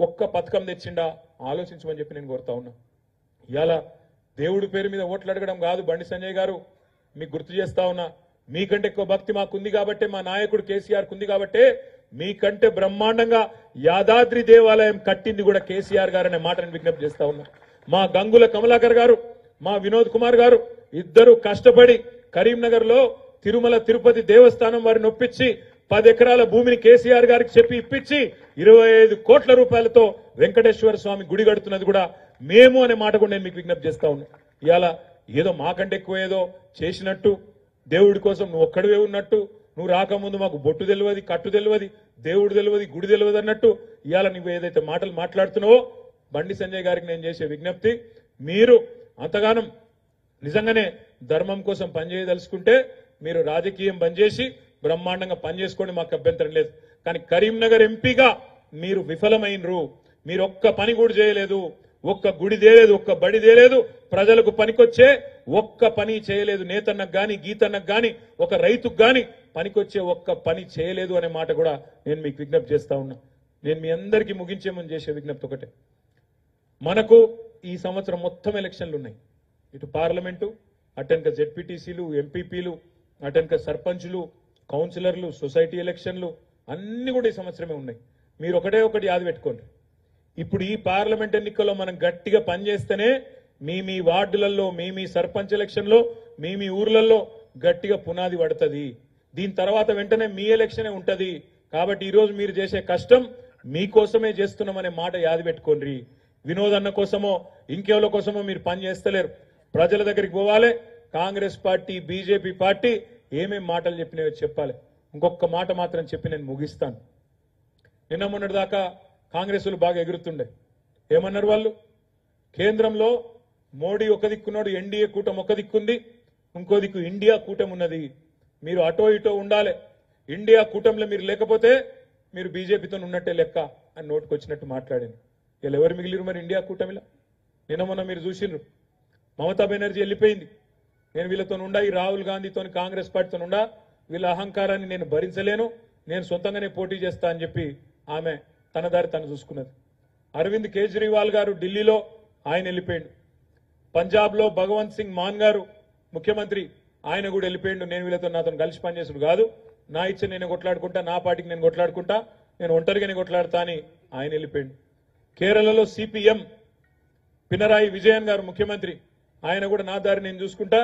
Speaker 1: ఒక్క పథకం తెచ్చిండా ఆలోచించమని చెప్పి నేను కోరుతా ఉన్నా. ఇవాళ దేవుడి పేరు మీద ఓట్లు అడగడం కాదు బండి సంజయ్ గారు, మీకు గుర్తు చేస్తా ఉన్నా. మీకంటే ఎక్కువ భక్తి మాకుంది కాబట్టే, మా నాయకుడు కేసీఆర్ కుంది కాబట్టే మీకంటే బ్రహ్మాండంగా యాదాద్రి దేవాలయం కట్టింది కూడా కేసీఆర్ గారు అనే మాటను విజ్ఞప్తి చేస్తా ఉన్నా. మా గంగుల కమలాకర్ గారు, మా వినోద్ కుమార్ గారు ఇద్దరు కష్టపడి కరీంనగర్ లో తిరుమల తిరుపతి దేవస్థానం వారిని ఒప్పించి 10 ఎకరాల భూమిని కేసీఆర్ గారికి చెప్పి ఇప్పించి 25 కోట్ల రూపాయలతో వెంకటేశ్వర స్వామి గుడి కడుతున్నది కూడా మేము అనే మాట కూడా నేను మీకు విజ్ఞప్తి చేస్తా ఉన్నా. ఇవాళ ఏదో మాకంటే ఎక్కువ ఏదో చేసినట్టు, దేవుడి కోసం నువ్వు ఒక్కడివే ఉన్నట్టు, నువ్వు రాకముందు మాకు బొట్టు తెలియదు, కట్టు తెలియదు, దేవుడు తెలియదు, గుడి తెలియదు అన్నట్టు ఇవాళ నువ్వు ఏదైతే మాటలు మాట్లాడుతున్నావో, బండి సంజయ్ గారికి నేను చేసే విజ్ఞప్తి, మీరు అంతగానం నిజంగానే ధర్మం కోసం పనిచేయదలుచుకుంటే మీరు రాజకీయం బంద్ చేసి బ్రహ్మాండంగా పనిచేసుకోండి, మాకు అభ్యంతరం లేదు. కానీ కరీంనగర్ ఎంపీగా మీరు విఫలమైనరు. మీరు ఒక్క పని కూడా చేయలేదు, ఒక్క గుడి దేలేదు, ఒక్క బడి దేలేదు, ప్రజలకు పనికొచ్చే ఒక్క పని చేయలేదు. నేతన్నకు గాని, గీతన్నకు గాని, ఒక రైతుకు గాని పనికొచ్చే ఒక్క పని చేయలేదు అనే మాట కూడా నేను మీకు విజ్ఞప్తి చేస్తా ఉన్నా. నేను మీ అందరికీ ముగించే ముందు చేసే విజ్ఞప్తి ఒకటే, మనకు ఈ సంవత్సరం మొత్తం ఎలక్షన్లు ఉన్నాయి. ఇటు పార్లమెంటు, అటెన్క జెడ్పీటీసీలు, ఎంపీపీలు, అటెన్క సర్పంచులు, కౌన్సిలర్లు, సొసైటీ ఎలక్షన్లు అన్ని కూడా ఈ సంవత్సరమే ఉన్నాయి. మీరు ఒకటి యాది పెట్టుకోండి, ఇప్పుడు ఈ పార్లమెంట్ ఎన్నికల్లో మనం గట్టిగా పనిచేస్తేనే మీ వార్డులలో, మీ సర్పంచ్ ఎలక్షన్లో, మీ ఊర్లలో గట్టిగా పునాది పడుతుంది. దీని తర్వాత వెంటనే మీ ఎలక్షనే ఉంటది. కాబట్టి ఈ రోజు మీరు చేసే కష్టం మీకోసమే చేస్తున్నామనే మాట యాది పెట్టుకోండి. వినోద్ అన్న కోసమో ఇంకెవరి కోసమో మీరు పని చేస్తలేరు. ప్రజల దగ్గరికి పోవాలి. కాంగ్రెస్ పార్టీ, బీజేపీ పార్టీ ఏమేం మాటలు చెప్పినాయో చెప్పాలి. ఇంకొక మాట మాత్రం చెప్పి నేను ముగిస్తాను. నిన్న మొన్నటి దాకా కాంగ్రెస్ వాళ్ళు బాగా ఎగురుతుండే. ఏమన్నారు వాళ్ళు? కేంద్రంలో మోడీ ఒక దిక్కున్నాడు, ఎన్డీఏ కూటమి ఒక దిక్కుంది, ఇంకో దిక్కు ఇండియా కూటమి ఉన్నది. మీరు అటో ఇటో ఉండాలి. ఇండియా కూటమిలో మీరు లేకపోతే
Speaker 2: మీరు బీజేపీతో ఉన్నట్టే లెక్క అని నోటుకొచ్చినట్టు మాట్లాడింది. ఇలా ఎవరు మిగిలిరు మరి ఇండియా కూటమిలో? నిన్న మొన్న మీరు చూసిండ్రు, మమతా బెనర్జీ వెళ్ళిపోయింది. నేను వీళ్ళతో ఉండా, ఈ రాహుల్ గాంధీతో కాంగ్రెస్ పార్టీతో ఉండా, వీళ్ళ అహంకారాన్ని నేను భరించలేను, నేను సొంతంగానే పోటీ చేస్తా అని చెప్పి ఆమె తన దారి తను చూసుకున్నది. అరవింద్ కేజ్రీవాల్ గారు ఢిల్లీలో ఆయన వెళ్ళిపోయిండు. పంజాబ్లో భగవంత్ సింగ్ మాన్ గారు ముఖ్యమంత్రి, ఆయన కూడా వెళ్ళిపోయిండు. నేను వీళ్ళతో నాతో కలిసి పనిచేసుడు కాదు, నా ఇచ్చ నేను కొట్లాడుకుంటా, నా పార్టీకి నేను కొట్లాడుకుంటా, నేను ఒంటరిగానే కొట్లాడతా అని ఆయన వెళ్ళిపోయిండు. కేరళలో సిపిఎం పినరాయి విజయన్ గారు ముఖ్యమంత్రి, ఆయన కూడా నా దారి నేను చూసుకుంటా,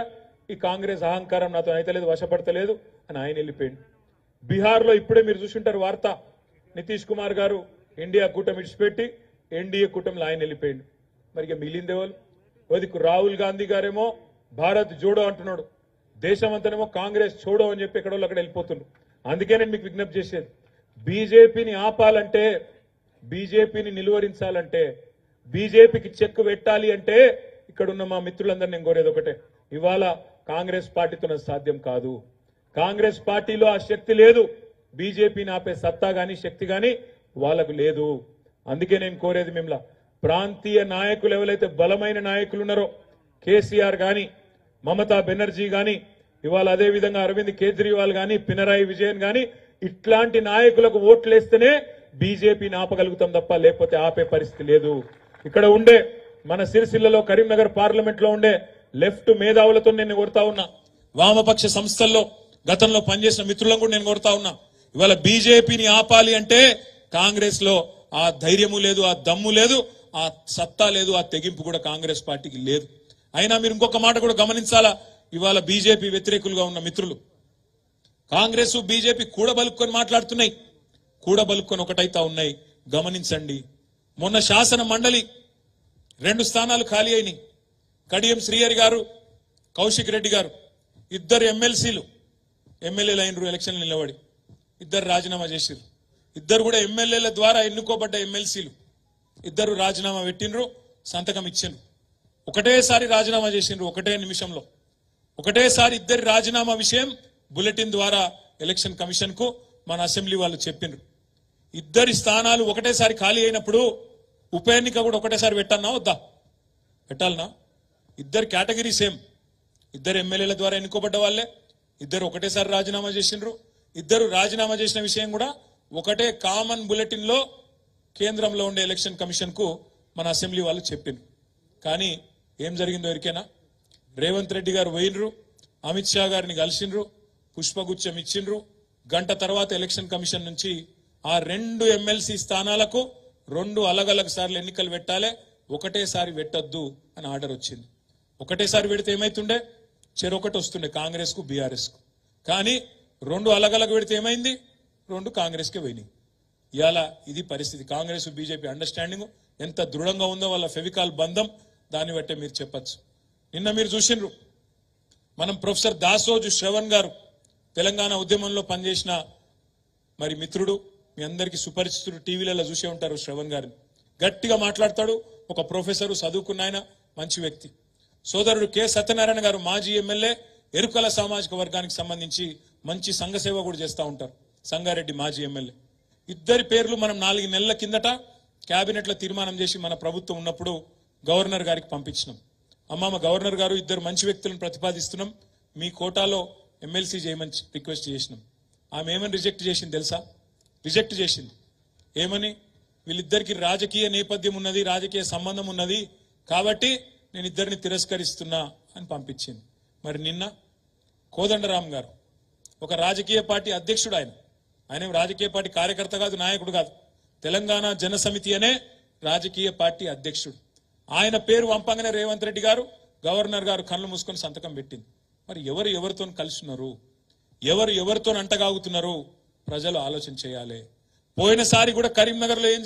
Speaker 2: ఈ కాంగ్రెస్ అహంకారం నాతో అయితలేదు, వశపడతలేదు అని ఆయన వెళ్ళిపోయిండు. బీహార్లో ఇప్పుడే మీరు చూసుంటారు వార్త, నితీష్ కుమార్ గారు ఇండియా కూటమి విడిచిపెట్టి ఎన్డీఏ కూటమిలో ఆయన వెళ్ళిపోయిండు. మరి ఇక మిగిలిందేవాళ్ళు? వదికు రాహుల్ గాంధీ గారేమో భారత్ జోడో అంటున్నాడు, దేశమంతనేమో కాంగ్రెస్ చూడో అని చెప్పి ఎక్కడో అక్కడ వెళ్ళిపోతున్నారు. అందుకే నేను మీకు విజ్ఞప్తి చేసేది, బీజేపీని ఆపాలంటే, బీజేపీని నిలువరించాలంటే, బీజేపీకి చెక్ పెట్టాలి అంటే ఇక్కడ ఉన్న మా మిత్రులందరూ నేను కోరేది ఒకటే, ఇవాళ కాంగ్రెస్ పార్టీతో సాధ్యం కాదు. కాంగ్రెస్ పార్టీలో ఆ శక్తి లేదు, బీజేపీని ఆపే సత్తా గాని శక్తి గాని వాళ్ళకు లేదు. అందుకే నేను కోరేది మిమ్మల్ని, ప్రాంతీయ నాయకులు ఎవరైతే బలమైన నాయకులు ఉన్నారో, కేసీఆర్ గాని, మమతా బెనర్జీ గాని, ఇవాళ అదే విధంగా అరవింద్ కేజ్రీవాల్ గాని, పినరాయి విజయన్ గాని, ఇట్లాంటి నాయకులకు ఓట్లేస్తేనే బీజేపీని ఆపగలుగుతాం తప్ప లేకపోతే ఆపే పరిస్థితి లేదు. ఇక్కడ ఉండే మన సిరిసిల్లలో కరీంనగర్ పార్లమెంట్ లో ఉండే లెఫ్ట్ మేధావులతో నేను కొడతా ఉన్నా, వామపక్ష సంస్థల్లో గతంలో పనిచేసిన మిత్రులను కూడా నేను కొడతా ఉన్నా. ఇవాళ బీజేపీని ఆపాలి అంటే కాంగ్రెస్ లో ఆ ధైర్యము లేదు, ఆ దమ్ము లేదు, ఆ సత్తా లేదు, ఆ తెగింపు కూడా కాంగ్రెస్ పార్టీకి లేదు. అయినా మీరు ఇంకొక మాట కూడా గమనించాలా, ఇవాళ బీజేపీ వ్యతిరేకులుగా ఉన్న మిత్రులు కాంగ్రెస్ బీజేపీ కూడబలుక్కొని మాట్లాడుతున్నాయి, కూడబలుక్కొని ఒకటైతా ఉన్నాయి. గమనించండి, మొన్న శాసన మండలి 2 స్థానాలు ఖాళీ అయినాయి. కడియం శ్రీహరి గారు, కౌశిక్ రెడ్డి గారు, ఇద్దరు ఎమ్మెల్సీలు ఎమ్మెల్యేలు అయినరు, ఎలక్షన్లు నిలబడి ఇద్దరు రాజీనామా చేసిరు. ఇద్దరు కూడా ఎమ్మెల్యేల ద్వారా ఎన్నుకోబడ్డ ఎమ్మెల్సీలు, ఇద్దరు రాజీనామా పెట్టినరు, సంతకం ఇచ్చిండ్రు. ఒకటేసారి రాజీనామా చేసిండ్రు, ఒకటే నిమిషంలో. ఒకటేసారి ఇద్దరి రాజీనామా విషయం బులెటిన్ ద్వారా ఎలక్షన్ కమిషన్ కు మన అసెంబ్లీ వాళ్ళు చెప్పిండ్రు. ఇద్దరి స్థానాలు ఒకటేసారి ఖాళీ అయినప్పుడు ఉప ఎన్నిక కూడా ఒకటేసారి పెట్టాలనా వద్దా? పెట్టాలనా? ఇద్దరు కేటగిరీ సేమ్, ఇద్దరు ఎమ్మెల్యేల ద్వారా ఎన్నుకోబడ్డ వాళ్ళే, ఇద్దరు ఒకటేసారి రాజీనామా చేసిండ్రు. ఇద్దరు రాజీనామా చేసిన విషయం కూడా ఒకటే కామన్ బులెటిన్ లో కేంద్రంలో ఉండే ఎలక్షన్ కమిషన్ కు మన అసెంబ్లీ వాళ్ళు చెప్పిండ్రు. కానీ ఏం జరిగిందో ఎరికేనా? రేవంత్ రెడ్డి గారు పోయినరు, అమిత్ షా గారిని కలిసిండ్రు, పుష్పగుచ్చం ఇచ్చిండ్రు. గంట తర్వాత ఎలక్షన్ కమిషన్ నుంచి ఆ 2 ఎమ్మెల్సీ స్థానాలకు 2 అలగలగ సార్లు ఎన్నికలు పెట్టాలి, ఒకటేసారి పెట్టొద్దు అని ఆర్డర్ వచ్చింది. ఒకటేసారి పెడితే ఏమైతుండే? చెరొకటి వస్తుండే కాంగ్రెస్ కు, బీఆర్ఎస్ కు. కానీ 2 అలగలగ పెడితే ఏమైంది? 2 కాంగ్రెస్ కే పోయినాయి. ఇవాళ ఇది పరిస్థితి. కాంగ్రెస్ బీజేపీ అండర్స్టాండింగ్ ఎంత దృఢంగా ఉందో, వాళ్ళ ఫెవికాల్ బంధం, దాన్ని బట్టే మీరు చెప్పచ్చు. నిన్న మీరు చూసిండ్రు, మనం ప్రొఫెసర్ దాసోజు శ్రవణ్ గారు తెలంగాణ ఉద్యమంలో పనిచేసిన మరి మిత్రుడు, మీ అందరికీ సుపరిచితుడు, టీవీలలో చూసే ఉంటారు శ్రవణ్ గారిని. గట్టిగా మాట్లాడతాడు, ఒక ప్రొఫెసరు, చదువుకున్న ఆయన, మంచి వ్యక్తి. సోదరుడు కె సత్యనారాయణ గారు మాజీ ఎమ్మెల్యే, ఎరుకల సామాజిక వర్గానికి సంబంధించి మంచి సంఘ సేవ కూడా చేస్తూ ఉంటారు, సంగారెడ్డి మాజీ ఎమ్మెల్యే. ఇద్దరి పేర్లు మనం 4 నెలల కిందట కేబినెట్ లో తీర్మానం చేసి మన ప్రభుత్వం ఉన్నప్పుడు గవర్నర్ గారికి పంపించినాం. అమ్మ గవర్నర్ గారు, ఇద్దరు మంచి వ్యక్తులను ప్రతిపాదిస్తున్నాం, మీ కోటాలో ఎమ్మెల్సీ చేయమని రిక్వెస్ట్ చేసినాం. ఆమె ఏమని రిజెక్ట్ చేసింది తెలుసా? రిజెక్ట్ చేసింది. ఏమని? వీళ్ళిద్దరికి రాజకీయ నేపథ్యం ఉన్నది, రాజకీయ సంబంధం ఉన్నది, కాబట్టి నేను ఇద్దరిని తిరస్కరిస్తున్నా అని పంపించింది. మరి నిన్న కోదండరామ్ గారు, ఒక రాజకీయ పార్టీ అధ్యక్షుడు, ఆయన రాజకీయ పార్టీ కార్యకర్త కాదు, నాయకుడు కాదు, తెలంగాణ జన సమితి అనే రాజకీయ పార్టీ అధ్యక్షుడు, ఆయన పేరు పంపంగానే రేవంత్ రెడ్డి గారు, గవర్నర్ గారు కళ్ళు మూసుకొని సంతకం పెట్టింది. మరి ఎవరు ఎవరితో కలిసిన్నారు, ఎవరు ఎవరితో అంటగాగుతున్నారు, ప్రజలు ఆలోచన చేయాలి. పోయినసారి కూడా కరీంనగర్ లో ఏం